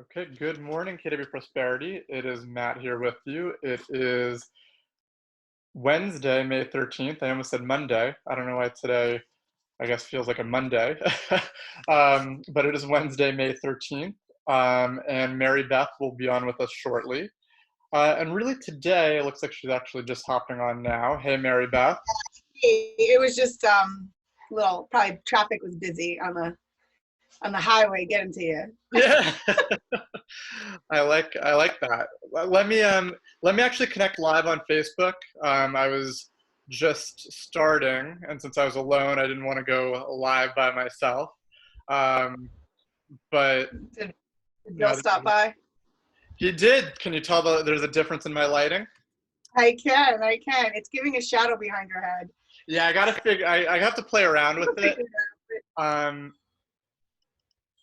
Okay, good morning, KW Prosperity. It is Matt here with you. It is Wednesday, May 13th. I almost said Monday. I don't know why today, I guess, feels like a Monday. But it is Wednesday, May 13th. And Mary Beth will be on with us shortly. And really today, it looks like she's actually just hopping on now. Hey, Mary Beth. It was just little, probably traffic was busy on the highway getting to you. Yeah. I like that. Let me actually connect live on Facebook. I was just starting, and since I was alone, I didn't want to go live by myself. Um, but Did Bill no, stop by? he did. Can you tell there's a difference in my lighting? I can. It's giving a shadow behind your head. Yeah, I gotta figure. I have to play around with it. Um,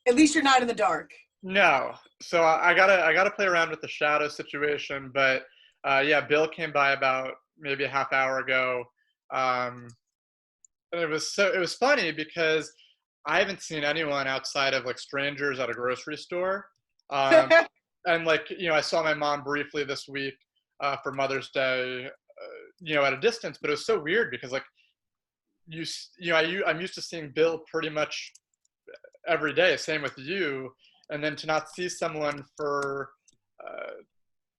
At least you're not in the dark. No, so I gotta play around with the shadow situation, but yeah, Bill came by about maybe a half hour ago, um, and it was funny because I haven't seen anyone outside of like strangers at a grocery store, um, and like I saw my mom briefly this week for Mother's Day, at a distance, but it was so weird because like I'm used to seeing Bill pretty much every day, same with you, and then to not see someone for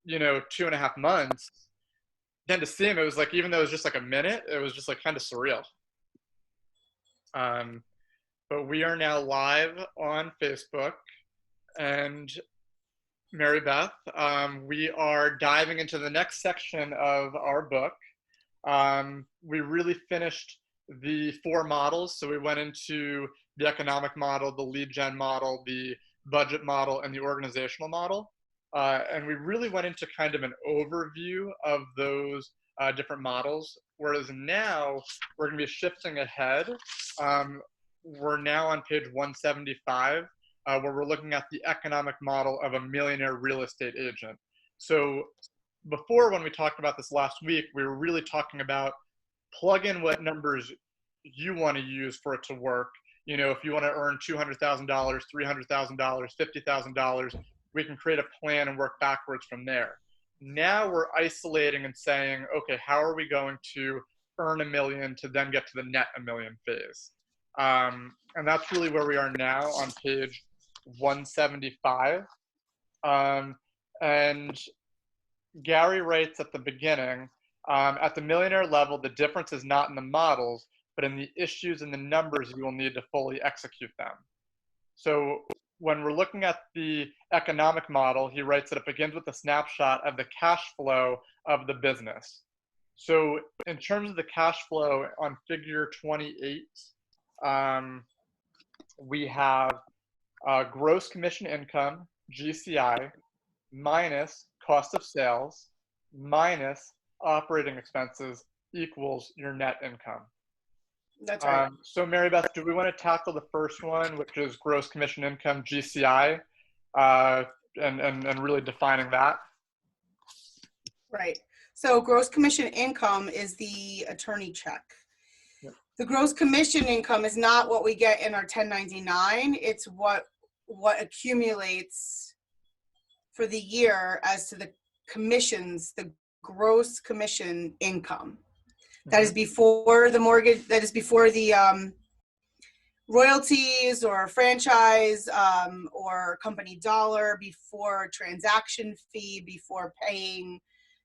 2.5 months, then to see him, it was like, even though it was just like a minute, it was just like kind of surreal. um, but we are now live on Facebook, and Mary Beth, we are diving into the next section of our book. We really finished the four models. So we went into the economic model, the lead gen model, the budget model, and the organizational model. And we really went into kind of an overview of those different models. Whereas now we're going to be shifting ahead. We're now on page 175, where we're looking at the economic model of a millionaire real estate agent. So before, when we talked about this last week, we were really talking about plug in what numbers you want to use for it to work. If you want to earn $200,000, $300,000, $50,000, we can create a plan and work backwards from there. Now we're isolating and saying, okay, how are we going to earn $1 million to then get to the net $1 million phase? And that's really where we are now on page 175. And Gary writes at the beginning, at the millionaire level, the difference is not in the models, but in the issues and the numbers you will need to fully execute them. So when we're looking at the economic model, he writes that it begins with a snapshot of the cash flow of the business. So in terms of the cash flow on figure 28, we have gross commission income, GCI, minus cost of sales, minus operating expenses equals your net income. That's right. So Mary Beth, do we want to tackle the first one, which is gross commission income, GCI, and really defining that? Right. So gross commission income is the attorney check. Yep. The gross commission income is not what we get in our 1099. It's what accumulates for the year as to the commissions, the gross commission income. That is before the mortgage, that is before the royalties or franchise or company dollar, before transaction fee, before paying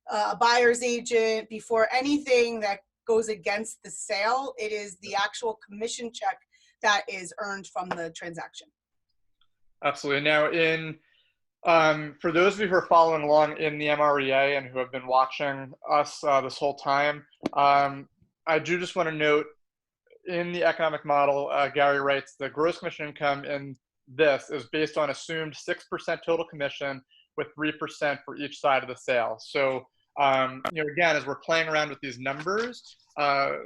a buyer's agent, before anything that goes against the sale. It is the actual commission check that is earned from the transaction. Absolutely. Now, for those of you who are following along in the MREA and who have been watching us this whole time, I do just want to note, in the economic model, Gary writes the gross commission income in this is based on assumed 6% total commission with 3% for each side of the sale. So, again, as we're playing around with these numbers,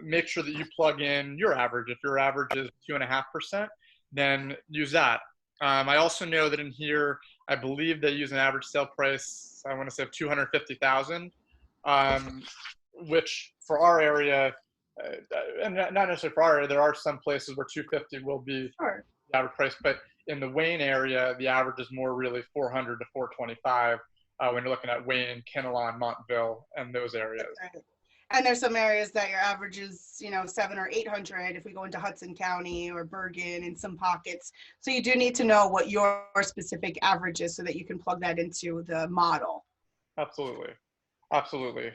make sure that you plug in your average. If your average is 2.5%, then use that. I also know that in here, I believe they use an average sale price, I want to say, of $250,000, which for our area, and not necessarily for our area, there are some places where 250 will be Sure. the average price, but in the Wayne area, the average is more really 400 to 425 when you're looking at Wayne, Kinnelon, Montville, and those areas. Right. And there's some areas that your average is, 700 or 800 if we go into Hudson County or Bergen in some pockets. So you do need to know what your specific average is so that you can plug that into the model. Absolutely. Absolutely.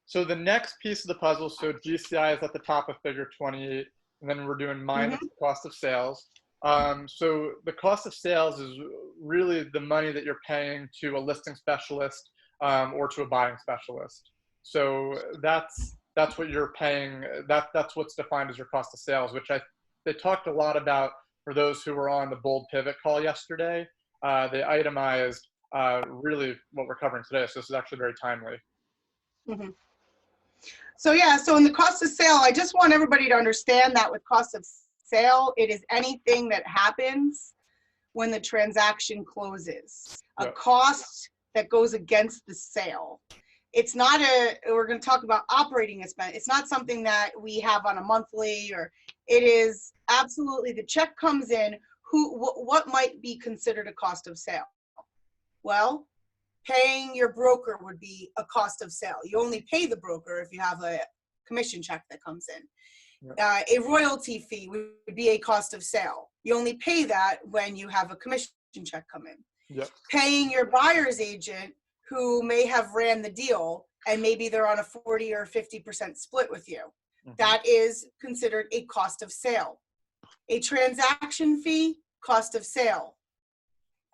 So the next piece of the puzzle, so GCI is at the top of figure 28, and then we're doing minus the cost of sales. So the cost of sales is really the money that you're paying to a listing specialist or to a buying specialist. So that's what you're paying. That's what's defined as your cost of sales, which they talked a lot about for those who were on the Bold Pivot call yesterday. They itemized really what we're covering today. So this is actually very timely. Mm-hmm. So yeah, so in the cost of sale, I just want everybody to understand that with cost of sale, it is anything that happens when the transaction closes, a cost that goes against the sale. It's not we're going to talk about operating expense. It's not something that we have on a monthly, or it is absolutely the check comes in. What might be considered a cost of sale? Well, paying your broker would be a cost of sale. You only pay the broker if you have a commission check that comes in. A royalty fee would be a cost of sale. You only pay that when you have a commission check come in. Paying your buyer's agent who may have ran the deal and maybe they're on a 40 or 50% split with you. That is considered a cost of sale. A transaction fee, cost of sale.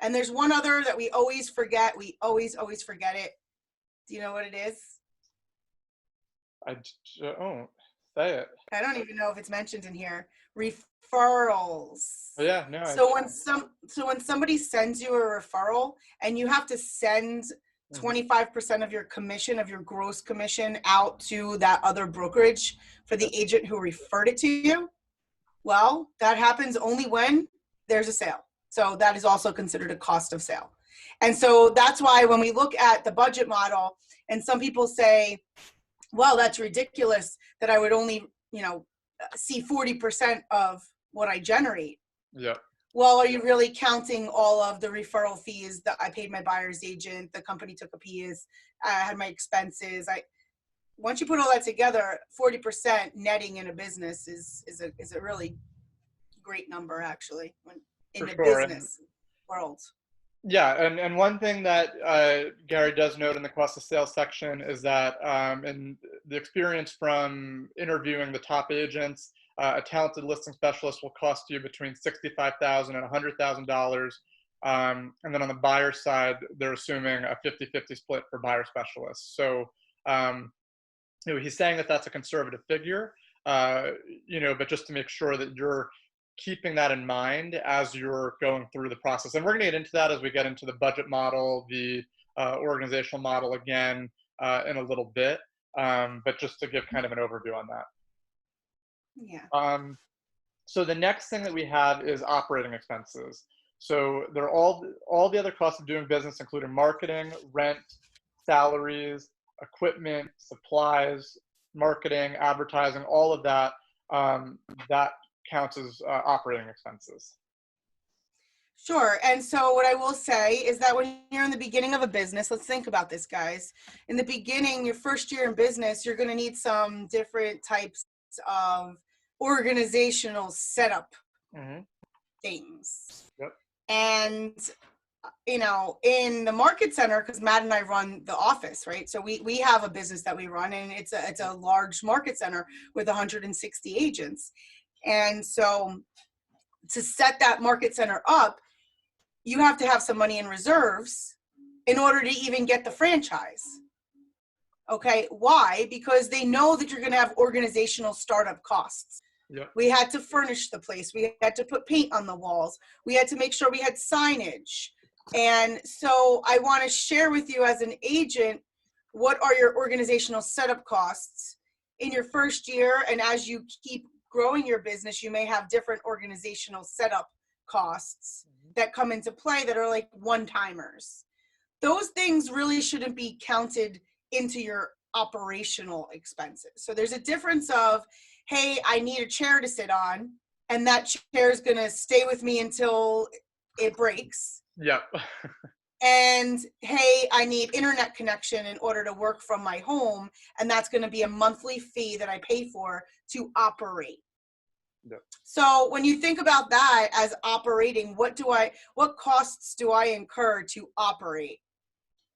And there's one other that we always forget. We always forget it. Do you know what it is? I don't. Say it. I don't even know if it's mentioned in here. Referrals. Oh, yeah, no. So when somebody sends you a referral and you have to send 25% of your commission, of your gross commission, out to that other brokerage for the agent who referred it to you, well, that happens only when there's a sale. So that is also considered a cost of sale. And so that's why when we look at the budget model and some people say, well, that's ridiculous that I would only, see 40% of what I generate. Yeah. Well, are you really counting all of the referral fees that I paid my buyer's agent, the company took a piece, I had my expenses. Once you put all that together, 40% netting in a business is a really great number, actually, in the business world. Yeah, and one thing that Gary does note in the cost of sales section is that in the experience from interviewing the top agents, a talented listing specialist will cost you between $65,000 and $100,000. And then on the buyer side, they're assuming a 50-50 split for buyer specialists. So he's saying that that's a conservative figure, but just to make sure that you're keeping that in mind as you're going through the process. And we're going to get into that as we get into the budget model, the organizational model again in a little bit, but just to give kind of an overview on that. Yeah. So the next thing that we have is operating expenses. So they're all the other costs of doing business, including marketing, rent, salaries, equipment, supplies, marketing, advertising, all of that, that counts as operating expenses. Sure. And so what I will say is that when you're in the beginning of a business, let's think about this, guys. In the beginning, your first year in business, you're going to need some different types of organizational setup things. Yep. And, in the market center, because Matt and I run the office, right? So we have a business that we run, and it's a large market center with 160 agents. And so to set that market center up, you have to have some money in reserves in order to even get the franchise. Okay, why? Because they know that you're going to have organizational startup costs. Yep. We had to furnish the place. We had to put paint on the walls. We had to make sure we had signage. And so I want to share with you as an agent, what are your organizational setup costs in your first year? And as you keep growing your business, you may have different organizational setup costs that come into play that are like one-timers. Those things really shouldn't be counted into your operational expenses. So there's a difference of, hey, I need a chair to sit on, and that chair is going to stay with me until it breaks. Yep. And hey, I need internet connection in order to work from my home, and that's going to be a monthly fee that I pay for to operate. Yep. So when you think about that as operating, what costs do I incur to operate?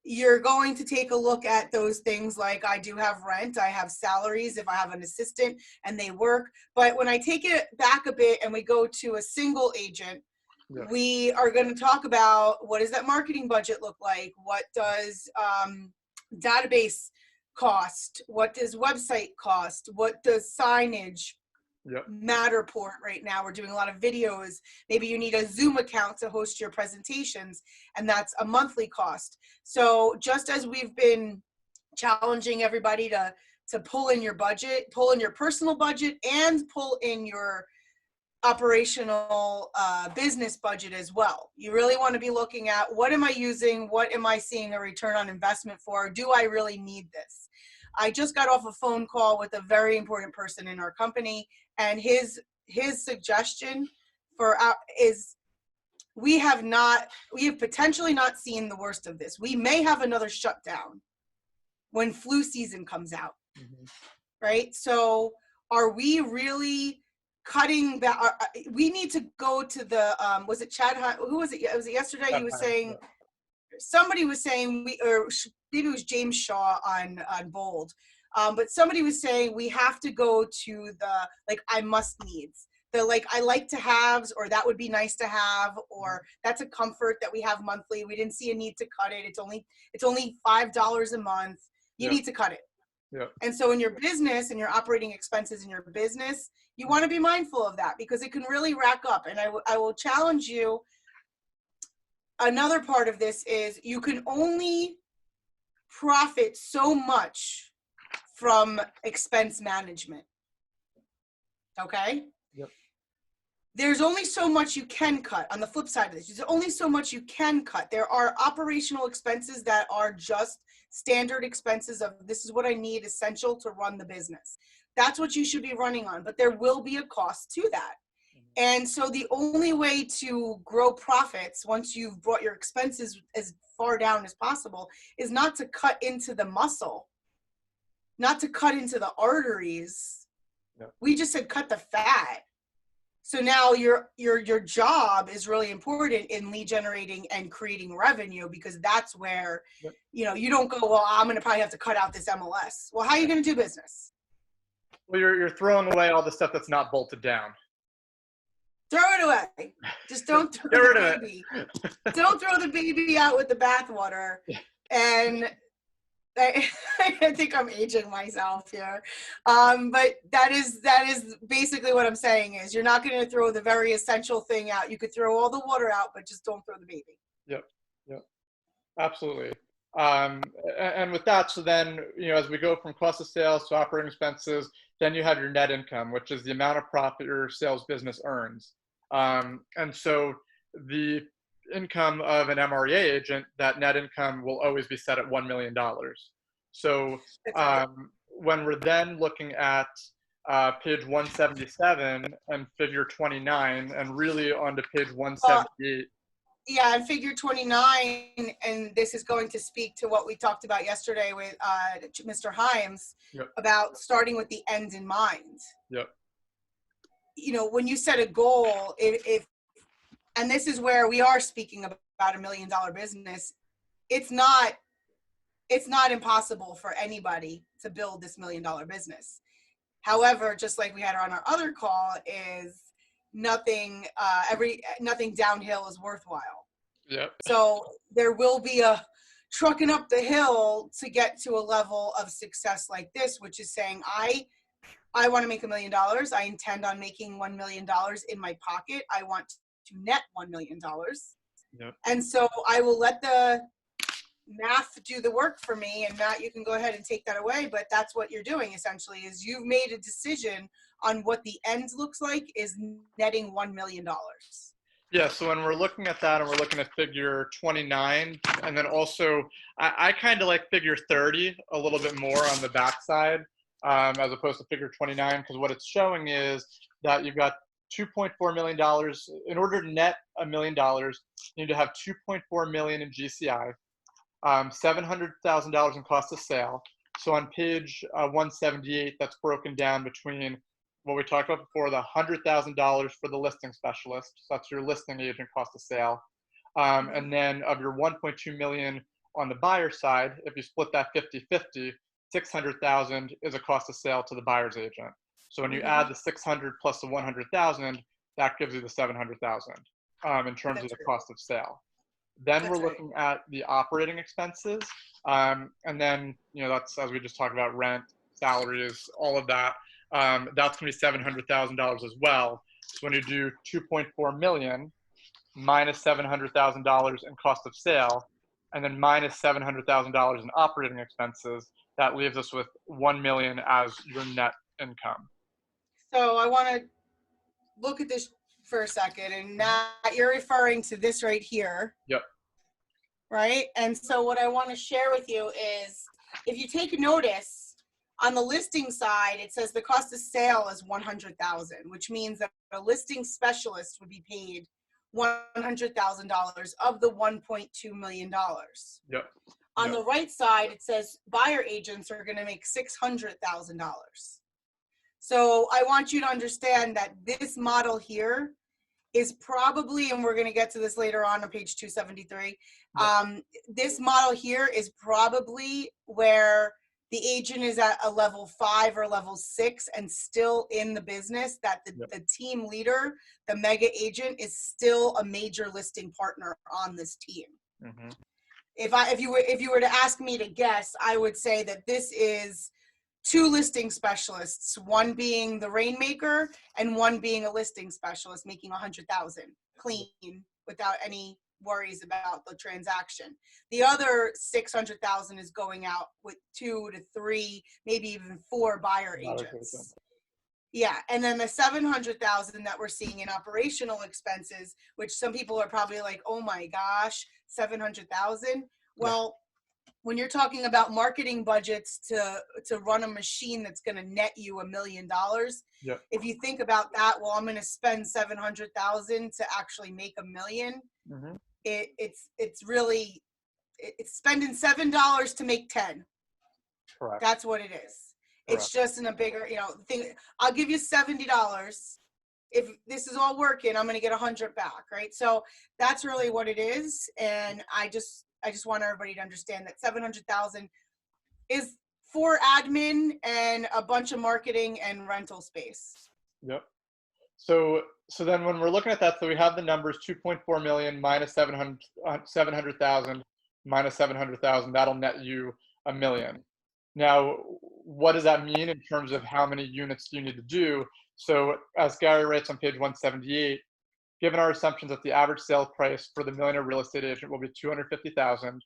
You're going to take a look at those things like I do have rent, I have salaries if I have an assistant and they work. But when I take it back a bit and we go to a single agent, Yeah. we are going to talk about what does that marketing budget look like? What does database cost? What does website cost? What does signage? Yep. Matterport right now, we're doing a lot of videos. Maybe you need a Zoom account to host your presentations, and that's a monthly cost. So just as we've been challenging everybody to pull in your budget, pull in your personal budget, and pull in your operational business budget as well. You really want to be looking at what am I using? What am I seeing a return on investment for? Do I really need this? I just got off a phone call with a very important person in our company, and his suggestion for is we have potentially not seen the worst of this. We may have another shutdown when flu season comes out, right? So are we really cutting back? We need to go to the, was it Chad? Who was it? Was it yesterday? He was saying, somebody was saying, maybe it was James Shaw on Bold. But somebody was saying we have to go to the, like, I must needs. The, like, I like to haves, or that would be nice to have, or that's a comfort that we have monthly. We didn't see a need to cut it. It's only $5 a month. You need to cut it. Yeah. And so in your business and your operating expenses in your business, you want to be mindful of that because it can really rack up. And I will challenge you. Another part of this is you can only profit so much from expense management. Okay? Yep. There's only so much you can cut. On the flip side of this, there's only so much you can cut. There are operational expenses that are just standard expenses of this is what I need essential to run the business. That's what you should be running on, but there will be a cost to that. And so the only way to grow profits once you've brought your expenses as far down as possible is not to cut into the muscle, not to cut into the arteries. Yep. We just said cut the fat. So now your job is really important in lead generating and creating revenue because that's where, yep, you don't go, well, I'm going to probably have to cut out this MLS. Well, how are you going to do business? Well, you're throwing away all the stuff that's not bolted down. Throw it away. Just don't throw the baby. Don't throw the baby out with the bathwater. And I think I'm aging myself here. But that is basically what I'm saying is you're not going to throw the very essential thing out. You could throw all the water out, but just don't throw the baby. Yep. Absolutely. And with that, so then, as we go from cost of sales to operating expenses, then you have your net income, which is the amount of profit your sales business earns. And so the income of an MREA agent, that net income will always be set at $1 million. So when we're then looking at page 177 and figure 29 and really onto page 178. Yeah, and figure 29, and this is going to speak to what we talked about yesterday with Mr. Himes, yep, about starting with the end in mind. Yep. When you set a goal, and this is where we are speaking about $1 million business, it's not impossible for anybody to build this $1 million business. However, just like we had on our other call, is nothing downhill is worthwhile. Yep. So there will be a trucking up the hill to get to a level of success like this, which is saying I want to make $1 million. I intend on making $1 million in my pocket. I want to net $1 million. Yep. And so I will let the math do the work for me, and Matt, you can go ahead and take that away, but that's what you're doing essentially is you've made a decision on what the end looks like is netting $1 million. Yeah, so when we're looking at that and we're looking at figure 29, and then also I kind of like figure 30 a little bit more on the backside as opposed to figure 29, because what it's showing is that you've got $2.4 million. In order to net $1 million, you need to have $2.4 million in GCI, $700,000 in cost of sale. So on page 178, that's broken down between what we talked about before, the $100,000 for the listing specialist. So that's your listing agent cost of sale. And then of your 1.2 million on the buyer side, if you split that 50-50, 600,000 is a cost of sale to the buyer's agent. So when you add the 600 plus the 100,000, that gives you the 700,000 in terms of the cost of sale. Then we're looking at the operating expenses, and then that's, as we just talked about, rent, salaries, all of that. That's going to be $700,000 as well. So when you do 2.4 million minus $700,000 in cost of sale, and then minus $700,000 in operating expenses, that leaves us with 1 million as your net income. So I want to look at this for a second, and now you're referring to this right here. Yep. Right? And so what I want to share with you is, if you take notice, on the listing side, it says the cost of sale is $100,000, which means that a listing specialist would be paid $100,000 of the $1.2 million. Yep. On the right side, it says buyer agents are going to make $600,000. So I want you to understand that this model here is probably, and we're going to get to this later on page 273, this model here is probably where the agent is at a level 5 or level 6 and still in the business, that the team leader, the mega agent, is still a major listing partner on this team. Mm-hmm. If you were to ask me to guess, I would say that this is 2 listing specialists, one being the rainmaker and one being a listing specialist, making $100,000 clean without any worries about the transaction. The other $600,000 is going out with 2 to 3, maybe even 4 buyer agents. Yeah, and then the $700,000 that we're seeing in operational expenses, which some people are probably like, "Oh my gosh, $700,000." Well, when you're talking about marketing budgets to run a machine that's going to net you $1 million, if you think about that, well, I'm going to spend $700,000 to actually make $1 million. Mm-hmm. It's spending $7 to make 10. Correct. That's what it is. Correct. It's just in a bigger, thing. I'll give you $70. If this is all working, I'm going to get 100 back, right? So that's really what it is. And I just want everybody to understand that $700,000 is for admin and a bunch of marketing and rental space. Yep. So then when we're looking at that, so we have the numbers 2.4 million minus 700,000 minus 700,000. That'll net you $1 million. Now, what does that mean in terms of how many units do you need to do? So as Gary writes on page 178, given our assumptions that the average sale price for the millionaire real estate agent will be $250,000,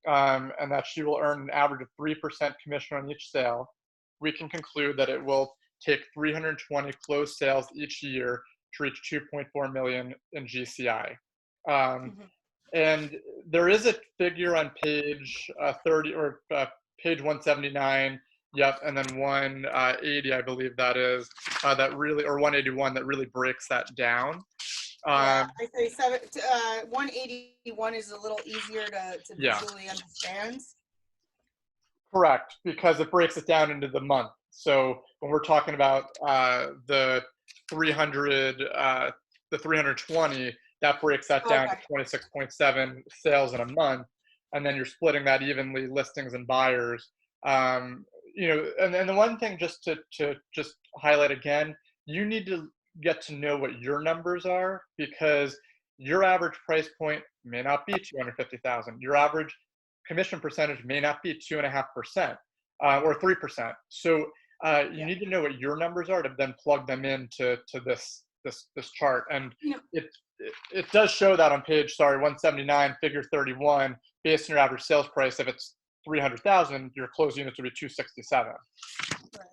and that she will earn an average of 3% commission on each sale, we can conclude that it will take 320 closed sales each year to reach 2.4 million in GCI. And there is a figure on page 30 or page 179. Yep, and then 180, I believe that is, that really, or 181, that really breaks that down. I say 181 is a little easier to visually understand. Correct, because it breaks it down into the month. So when we're talking about the 320, that breaks that down to 26.7 sales in a month, and then you're splitting that evenly, listings and buyers. And the one thing just to just highlight again, you need to get to know what your numbers are, because your average price point may not be 250,000. Your average commission percentage may not be 2.5% or 3%. So you need to know what your numbers are to then plug them into this chart. And it does show that on page 179, figure 31, based on your average sales price. If it's 300,000, your closed units would be 267. Right.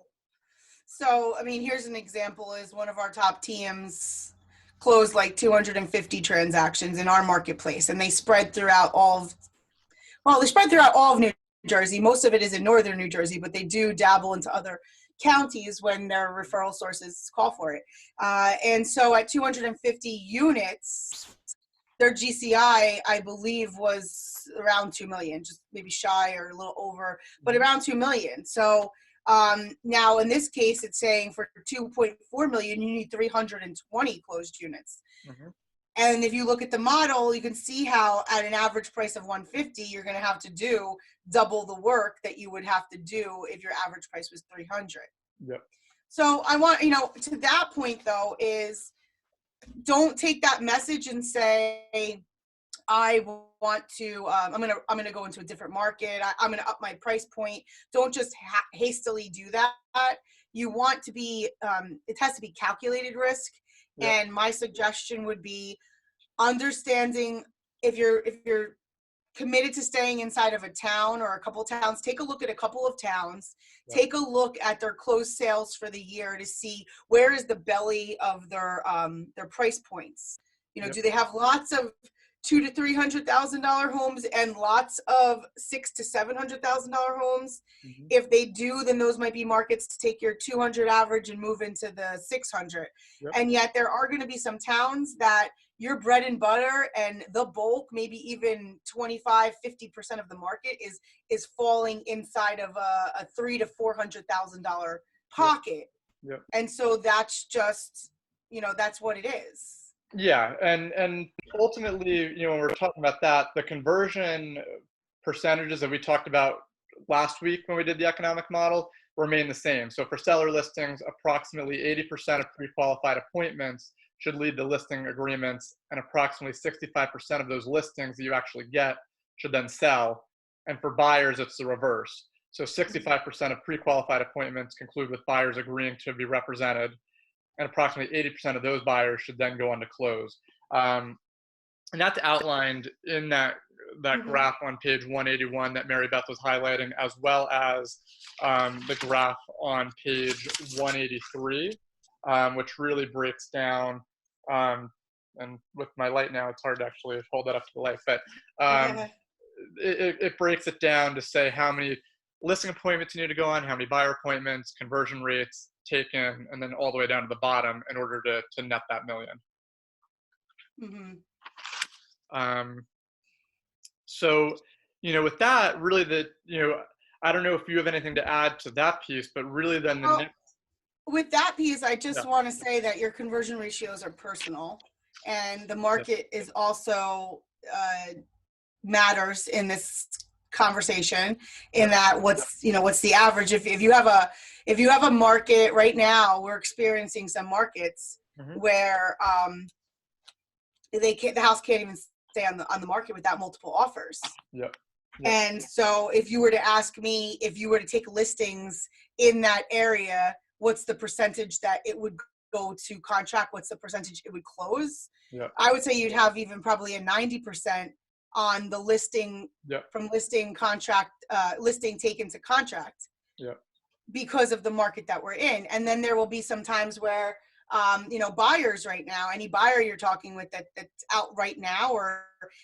So, I mean, here's an example: is one of our top teams closed like 250 transactions in our marketplace, and they spread throughout all of New Jersey. Most of it is in northern New Jersey, but they do dabble into other counties when their referral sources call for it. And so at 250 units, their GCI, I believe, was around 2 million, just maybe shy or a little over, but around 2 million. So now in this case, it's saying for 2.4 million, you need 320 closed units. Mm-hmm. And if you look at the model, you can see how at an average price of 150, you're going to have to do double the work that you would have to do if your average price was 300. Yep. So I want, to that point though, is don't take that message and say, I want to, I'm going to go into a different market. I'm going to up my price point. Don't just hastily do that. You want to be, it has to be calculated risk. Yeah. And my suggestion would be understanding if you're committed to staying inside of a town or a couple towns, take a look at a couple of towns, yeah. Take a look at their closed sales for the year to see where is the belly of their price points. Yep. Do they have lots of $200,000 to $300,000 homes and lots of $600,000 to $700,000 homes? Mm-hmm. If they do, then those might be markets to take your 200 average and move into the 600. Yep. And yet there are going to be some towns that your bread and butter and the bulk, maybe even 25, 50% of the market is falling inside of a $300,000 to $400,000 pocket. Yep. And so that's just, that's what it is. Yeah, and ultimately, when we're talking about that, the conversion percentages that we talked about last week when we did the economic model remain the same. So for seller listings, approximately 80% of pre-qualified appointments should lead to listing agreements, and approximately 65% of those listings that you actually get should then sell. And for buyers, it's the reverse. So 65% of pre-qualified appointments conclude with buyers agreeing to be represented, and approximately 80% of those buyers should then go on to close. And that's outlined in that mm-hmm. graph on page 181 that Mary Beth was highlighting, as well as the graph on page 183, which really breaks down, and with my light now, it's hard to actually hold that up to the light, but it breaks it down to say how many listing appointments you need to go on, how many buyer appointments, conversion rates taken, and then all the way down to the bottom in order to net that million. Mm-hmm. So, with that, really I don't know if you have anything to add to that piece, but really then the next. With that piece, I just want to say that your conversion ratios are personal, and the market is also matters in this conversation, in that what's the average. If you have a market right now, we're experiencing some markets mm-hmm. where the house can't even stay on the market without multiple offers. Yep. And so if you were to ask me, if you were to take listings in that area, what's the percentage that it would go to contract? What's the percentage it would close? Yep. I would say you'd have even probably a 90% on the listing, yep. from listing taken to contract, yep. because of the market that we're in. And then there will be some times where, buyers right now, any buyer you're talking with that's out right now,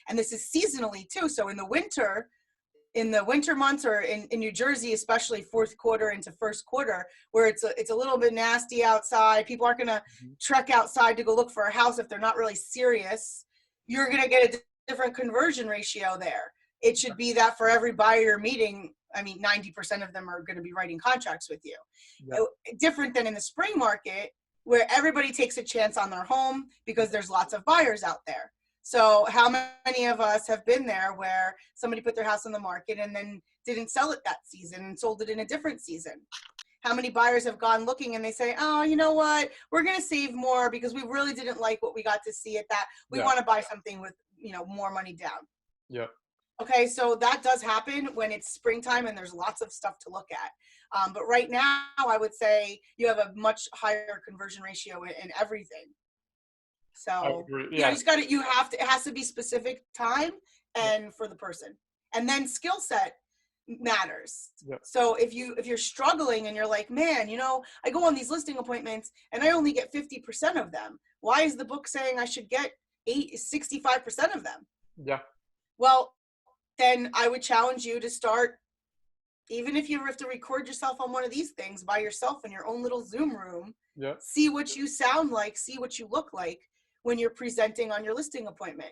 and this is seasonally too. So in the winter months, or in New Jersey, especially fourth quarter into first quarter, where it's a little bit nasty outside, people aren't going to mm-hmm. trek outside to go look for a house if they're not really serious. You're going to get a different conversion ratio there. It should be that for every buyer you're meeting, 90% of them are going to be writing contracts with you. Yep. Different than in the spring market, where everybody takes a chance on their home because there's lots of buyers out there. So how many of us have been there where somebody put their house on the market and then didn't sell it that season and sold it in a different season? How many buyers have gone looking and they say, oh, you know what, we're going to save more because we really didn't like what we got to see at that. We want to buy something with, more money down. Yeah. Okay, so that does happen when it's springtime and there's lots of stuff to look at. But right now, I would say you have a much higher conversion ratio in everything. So it has to be specific time and for the person. And then skill set matters. Yep. So if you're struggling and you're like, man, I go on these listing appointments and I only get 50% of them. Why is the book saying I should get 65% of them? Yeah. Well, then I would challenge you to start Even if you have to record yourself on one of these things by yourself in your own little Zoom room, Yep. see what you sound like, see what you look like when you're presenting on your listing appointment.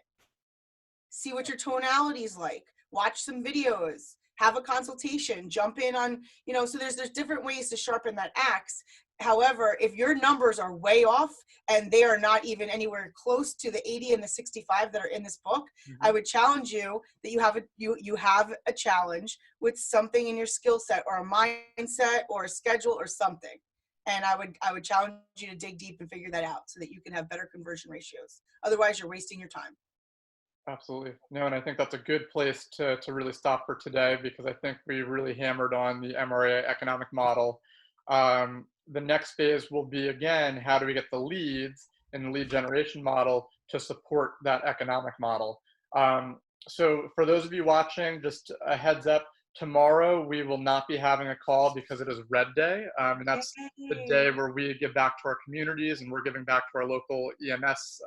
See what your tonality is like. Watch some videos, have a consultation, jump in on, so there's different ways to sharpen that axe. However, if your numbers are way off and they are not even anywhere close to the 80 and the 65 that are in this book, I would challenge you that you have a challenge with something in your skill set or a mindset or a schedule or something. And I would challenge you to dig deep and figure that out so that you can have better conversion ratios. Otherwise, you're wasting your time. Absolutely. No, and I think that's a good place to really stop for today, because I think we really hammered on the MREA economic model. The next phase will be, again, how do we get the leads in the lead generation model to support that economic model? So for those of you watching, just a heads up, tomorrow we will not be having a call because it is Red Day. And that's the day where we give back to our communities, and we're giving back to our local EMS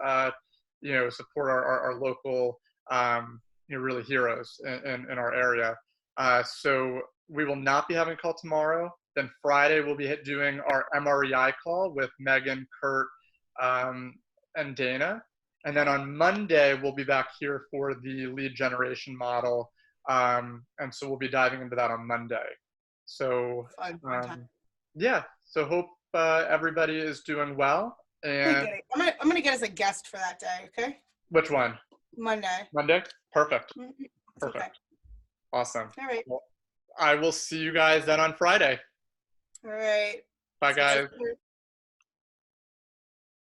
support our local, really heroes in our area. So we will not be having a call tomorrow. Then Friday we'll be doing our MREI call with Megan, Kurt, and Dana. And then on Monday we'll be back here for the lead generation model. And so we'll be diving into that on Monday. So yeah, so hope everybody is doing well. And I'm gonna get us a guest for that day. Okay. Which one? Monday. Monday? Perfect. Perfect. Okay. Awesome. All right. Well, I will see you guys then on Friday. All right. Bye, guys.